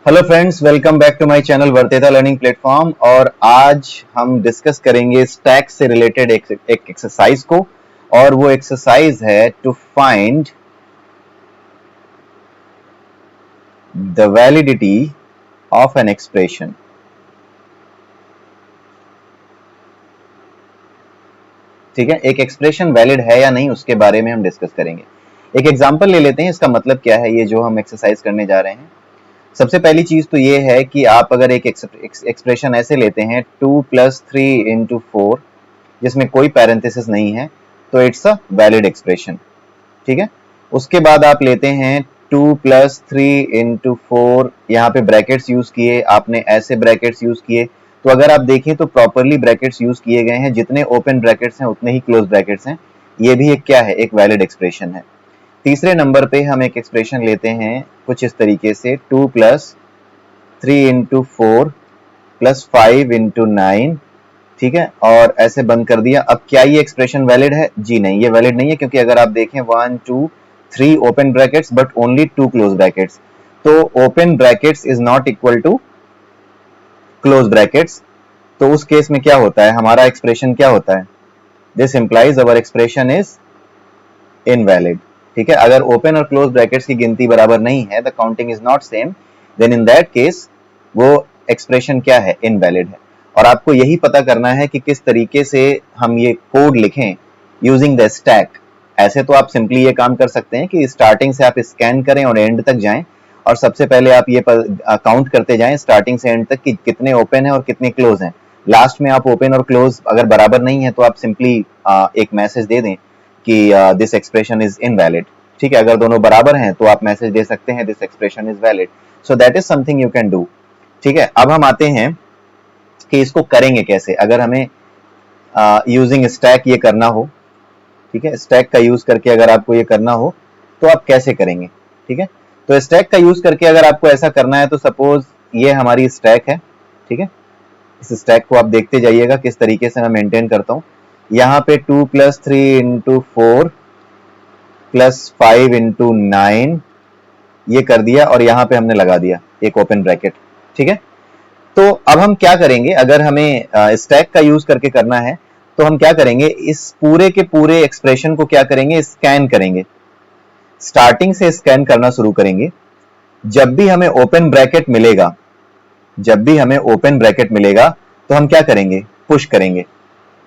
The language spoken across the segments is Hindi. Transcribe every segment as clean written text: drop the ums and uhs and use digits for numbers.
Hello friends, welcome back to my channel वर्तेता लर्निंग प्लेटफॉर्म। और आज हम डिस्कस करेंगे स्टैक से रिलेटेड एक एक्सरसाइज को, और वो एक्सरसाइज है to find the validity of an expression. ठीक है, एक एक्सप्रेशन वैलिड है या नहीं उसके बारे में हम डिस्कस करेंगे। एक एग्जांपल ले लेते हैं, इसका मतलब क्या है ये जो हम एक्सरसाइज करने जा रहे हैं। सबसे पहली चीज तो ये है कि आप अगर एक एक्सप्रेशन ऐसे लेते हैं 2 + 3 × 4 जिसमें कोई पैरेंथेसिस नहीं है, तो इट्स अ वैलिड एक्सप्रेशन। ठीक है, उसके बाद आप लेते हैं 2 + 3 × 4, यहाँ पे ब्रैकेट्स यूज किए आपने, ऐसे ब्रैकेट्स यूज किए, तो अगर आप देखें तो प्रॉपरली ब्रैकेट्स यूज किए गए हैं, जितने ओपन ब्रैकेट्स हैं उतने ही क्लोज ब्रैकेट्स हैं। ये भी एक क्या है, एक वैलिड एक्सप्रेशन है। तीसरे नंबर पे हम एक एक्सप्रेशन लेते हैं कुछ इस तरीके से 2 + 3 × 4 + 5 × 9। ठीक है, और ऐसे बंद कर दिया। अब क्या ये एक्सप्रेशन वैलिड है? जी नहीं, ये वैलिड नहीं है, क्योंकि अगर आप देखें 1 2 3 open brackets but only 2 close brackets, तो open brackets is not equal to close brackets. तो उस केस में क्या होता है, हमारा एक्सप्रेशन क्या होता है? This implies our expression is invalid. ठीक है, अगर ओपन और क्लोज ब्रैकेट्स की गिनती बराबर नहीं है, the counting is not same, then in that case वो एक्सप्रेशन क्या है, इनवैलिड है। और आपको यही पता करना है कि किस तरीके से हम ये कोड लिखें यूजिंग द स्टैक। ऐसे तो आप सिंपली ये काम कर सकते हैं कि स्टार्टिंग से आप स्कैन करें और एंड तक जाएं, और सबसे पहले आप ये काउंट करते जाएं स्टार्टिंग से एंड तक कि कितने ओपन है और कितने क्लोज हैं। लास्ट में आप ओपन और क्लोज अगर बराबर नहीं है तो आप सिंपली एक मैसेज दे दें कि दिस एक्सप्रेशन इज इनवैलिड। ठीक है, अगर दोनों बराबर हैं तो आप मैसेज दे सकते हैं this expression is valid. So that is something you can do. ठीक है, अब हम आते हैं कि इसको करेंगे कैसे, अगर हमें यूजिंग स्टैक ये करना हो। ठीक है, स्टैक का यूज करके अगर आपको ये करना हो तो आप कैसे करेंगे? ठीक है, तो स्टैक का यूज करके अगर आपको ऐसा करना है तो सपोज ये हमारी स्टैक है। ठीक है, इस स्टैक को आप देखते जाइएगा किस तरीके से मैं मेंटेन करता हूँ। यहाँ पे 2 + 3 × 4 + 5 × 9 ये कर दिया, और यहाँ पे हमने लगा दिया एक ओपन ब्रैकेट। ठीक है, तो अब हम क्या करेंगे, अगर हमें स्टैक का यूज करके करना है तो हम क्या करेंगे, इस पूरे के पूरे एक्सप्रेशन को क्या करेंगे, स्कैन करेंगे। स्टार्टिंग से स्कैन करना शुरू करेंगे। जब भी हमें ओपन ब्रैकेट मिलेगा, जब भी हमें ओपन ब्रैकेट मिलेगा तो हम क्या करेंगे, पुश करेंगे।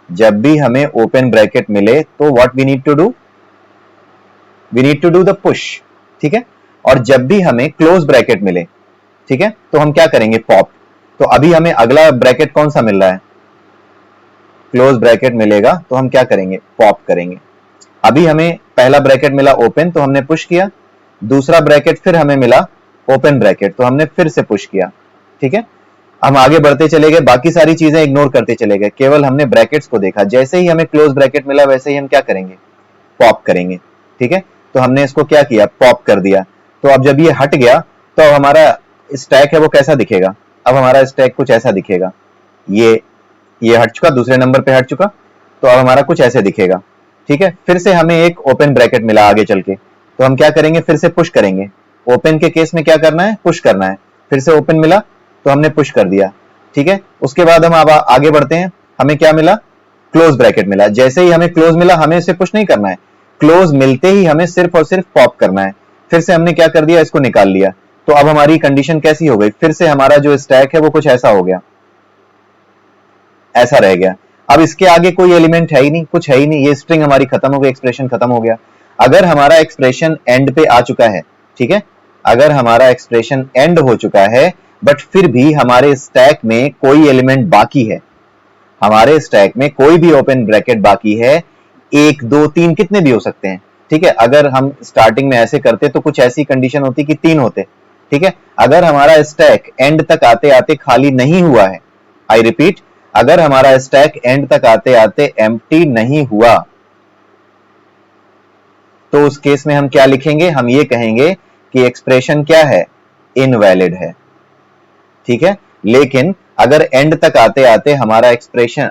जब भी हमें ओपन ब्रैकेट मिले तो what we need to do, we need to do the push. ठीक है, और जब भी हमें क्लोज ब्रैकेट मिले, ठीक है, तो हम क्या करेंगे, पॉप। तो अभी हमें अगला ब्रैकेट कौन सा मिल रहा है, क्लोज ब्रैकेट मिलेगा, तो हम क्या करेंगे, पॉप करेंगे। अभी हमें पहला ब्रैकेट मिला ओपन, तो हमने पुश किया। दूसरा ब्रैकेट फिर हमें मिला ओपन ब्रैकेट, तो हमने फिर से पुश किया। ठीक है, हम आगे बढ़ते चले गए, बाकी सारी चीजें इग्नोर करते चले गए, केवल हमने ब्रैकेट्स को देखा। जैसे ही हमें क्लोज ब्रैकेट मिला वैसे ही हम क्या करेंगे, पॉप करेंगे। ठीक है, तो हमने इसको क्या किया, पॉप कर दिया। तो अब जब ये हट गया तो अब हमारा स्टैक है वो कैसा दिखेगा, अब हमारा स्टैक कुछ ऐसा दिखेगा। ये हट चुका, दूसरे नंबर पे हट चुका, तो अब हमारा कुछ ऐसे दिखेगा। ठीक है, फिर से हमें एक ओपन ब्रैकेट मिला आगे चल के, तो हम क्या करेंगे, फिर से पुश करेंगे। ओपन के केस में क्या करना है, पुश करना है। फिर से ओपन मिला तो हमने पुश कर दिया। ठीक है, उसके बाद हम अब आगे बढ़ते हैं, हमें क्या मिला, क्लोज ब्रैकेट मिला। जैसे ही हमें क्लोज मिला हमें इसे पुश नहीं करना है, क्लोज मिलते ही हमें सिर्फ और सिर्फ पॉप करना है। फिर से हमने क्या कर दिया, इसको निकाल लिया। तो अब हमारी कंडीशन कैसी हो गई, फिर से हमारा जो स्टैक है वो कुछ ऐसा हो गया, ऐसा रह गया। अब इसके आगे कोई एलिमेंट है ही नहीं, कुछ है ही नहीं, ये स्ट्रिंग हमारी खत्म हो गई, एक्सप्रेशन खत्म हो गया। अगर हमारा एक्सप्रेशन एंड पे आ चुका है, ठीक है, अगर हमारा एक्सप्रेशन एंड हो चुका है बट फिर भी हमारे स्टैक में कोई एलिमेंट बाकी है, हमारे स्टैक में कोई भी ओपन ब्रैकेट बाकी है, 1 2 3 कितने भी हो सकते हैं। ठीक है, अगर हम स्टार्टिंग में ऐसे करते तो कुछ ऐसी कंडीशन होती कि 3 होते। ठीक है, अगर हमारा स्टैक एंड तक आते आते खाली नहीं हुआ है, आई रिपीट, अगर हमारा स्टैक एंड तक आते आते एम्प्टी नहीं हुआ, तो उस केस में हम क्या लिखेंगे, हम ये कहेंगे कि एक्सप्रेशन क्या है, इनवैलिड है। ठीक है, लेकिन अगर एंड तक आते आते हमारा एक्सप्रेशन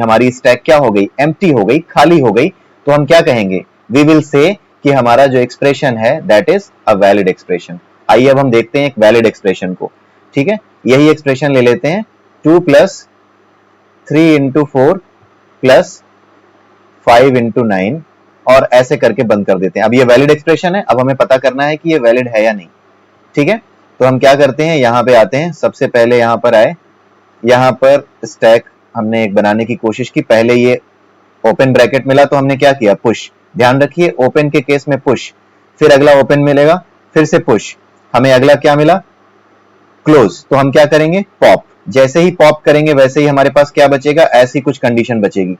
हमारी स्टैक क्या हो गई, एम्प्टी हो गई, खाली हो गई, तो हम क्या कहेंगे, वी विल से कि हमारा जो एक्सप्रेशन है that is a valid expression. आइए अब हम देखते हैं एक वैलिड एक्सप्रेशन को। ठीक है, यही एक्सप्रेशन ले लेते हैं 2 प्लस 3 इंटू 4 प्लस 5 इंटू 9 और ऐसे करके बंद कर देते हैं। अब ये वैलिड एक्सप्रेशन है, अब हमें पता करना है कि ये वैलिड है या नहीं। ठीक है, तो हम क्या करते हैं, यहां पे आते हैं, सबसे पहले यहां पर आए, यहां पर स्टैक हमने एक बनाने की कोशिश की, पहले ये ओपन ब्रैकेट मिला तो हमने क्या किया, पुश। ध्यान रखिए ओपन के केस में पुश, फिर अगला ओपन मिलेगा, फिर से पुश, हमें अगला क्या मिला, क्लोज। तो हम क्या करेंगे, पॉप। जैसे ही पॉप करेंगे वैसे ही हमारे पास क्या बचेगा, ऐसी कुछ कंडीशन बचेगी,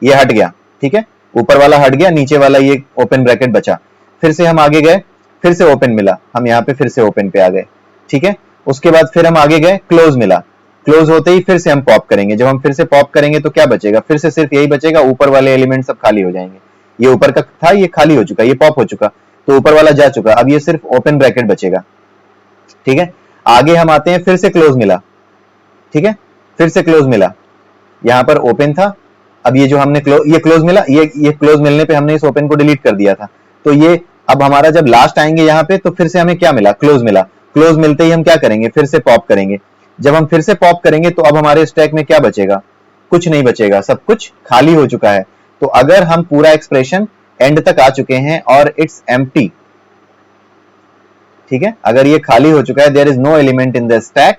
ये हट गया। ठीक है, ऊपर वाला हट गया, नीचे वाला ये ओपन ब्रैकेट बचा। फिर से हम आगे गए, फिर से ओपन मिला, हम यहाँ पे फिर से ओपन पे आ गए। ठीक है, उसके बाद फिर हम आगे गए, क्लोज मिला, क्लोज होते ही फिर से हम पॉप करेंगे। जब हम फिर से पॉप करेंगे तो क्या बचेगा, फिर से सिर्फ यही बचेगा, ऊपर वाले एलिमेंट सब खाली हो जाएंगे। ये ऊपर का था, ये खाली हो चुका, ये पॉप हो चुका, तो ऊपर वाला जा चुका, अब ये सिर्फ ओपन ब्रैकेट बचेगा। ठीक है, आगे हम आते हैं, फिर से क्लोज मिला। ठीक है, फिर से क्लोज मिला, यहां पर ओपन था, अब ये जो हमने ये क्लोज मिला, ये क्लोज मिलने पे हमने इस ओपन को डिलीट कर दिया था। तो ये अब हमारा जब लास्ट आएंगे यहाँ पे तो फिर से हमें क्या मिला, क्लोज मिला। क्लोज मिलते ही हम क्या करेंगे, फिर से पॉप करेंगे। जब हम फिर से पॉप करेंगे तो अब हमारे स्टैक में क्या बचेगा, कुछ नहीं बचेगा, सब कुछ खाली हो चुका है। तो अगर हम पूरा एक्सप्रेशन एंड तक आ चुके हैं और इट्स एम्प्टी, ठीक है, अगर ये खाली हो चुका है, there is no element in the stack,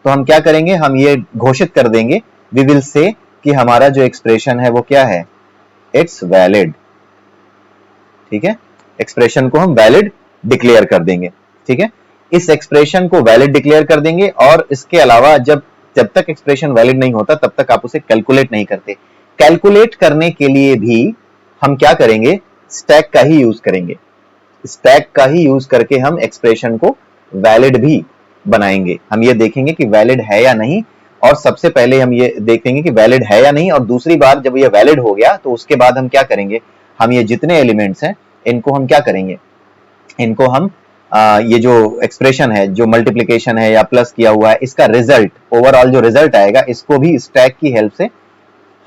तो हम क्या करेंगे, हम ये घोषित कर देंगे, वी विल से कि हमारा जो एक्सप्रेशन है वो क्या है, इट्स वैलिड। ठीक है, एक्सप्रेशन को हम वैलिड डिक्लेयर कर देंगे। ठीक है, इस एक्सप्रेशन को वैलिड डिक्लेयर कर देंगे, और इसके अलावा जब तक एक्सप्रेशन वैलिड नहीं होता तब तक आप उसे कैलकुलेट नहीं करते। कैलकुलेट करने के लिए भी हम क्या करेंगे, स्टैक का ही यूज करेंगे। स्टैक का ही यूज करके हम एक्सप्रेशन को वैलिड भी बनाएंगे। हम ये देखेंगे कि वैलिड है या नहीं, और सबसे पहले हम ये देखेंगे कि वैलिड है या नहीं, और दूसरी बार जब ये वैलिड हो गया तो उसके बाद हम क्या करेंगे, हम ये जितने एलिमेंट्स हैं इनको हम क्या करेंगे, इनको हम ये जो एक्सप्रेशन है, जो मल्टीप्लिकेशन है या प्लस किया हुआ है, इसका रिजल्ट, ओवरऑल जो रिजल्ट आएगा, इसको भी स्टैक की हेल्प से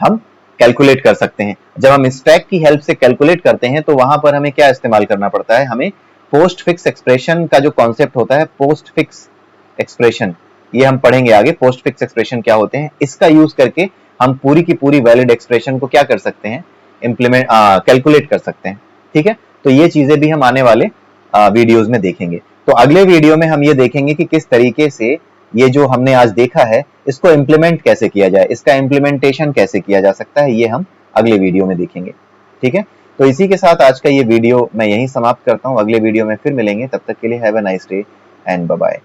हम कैलकुलेट कर सकते हैं। जब हम स्टैक की हेल्प से कैलकुलेट करते हैं तो वहां पर हमें क्या इस्तेमाल करना पड़ता है, हमें पोस्ट फिक्स एक्सप्रेशन का जो कॉन्सेप्ट होता है, पोस्ट फिक्स एक्सप्रेशन, ये हम पढ़ेंगे आगे, पोस्ट फिक्स एक्सप्रेशन क्या होते हैं, इसका यूज करके हम पूरी की पूरी वैलिड एक्सप्रेशन को क्या कर सकते हैं, इंप्लीमेंट कैलकुलेट कर सकते हैं। ठीक है, तो ये चीजें भी हम आने वाले वीडियोस में देखेंगे। तो अगले वीडियो में हम ये देखेंगे कि किस तरीके से ये जो हमने आज देखा है इसको इम्प्लीमेंट कैसे किया जाए, इसका इम्प्लीमेंटेशन कैसे किया जा सकता है, ये हम अगले वीडियो में देखेंगे। ठीक है, तो इसी के साथ आज का ये वीडियो मैं यहीं समाप्त करता हूं, अगले वीडियो में फिर मिलेंगे, तब तक के लिए have a nice day and bye bye.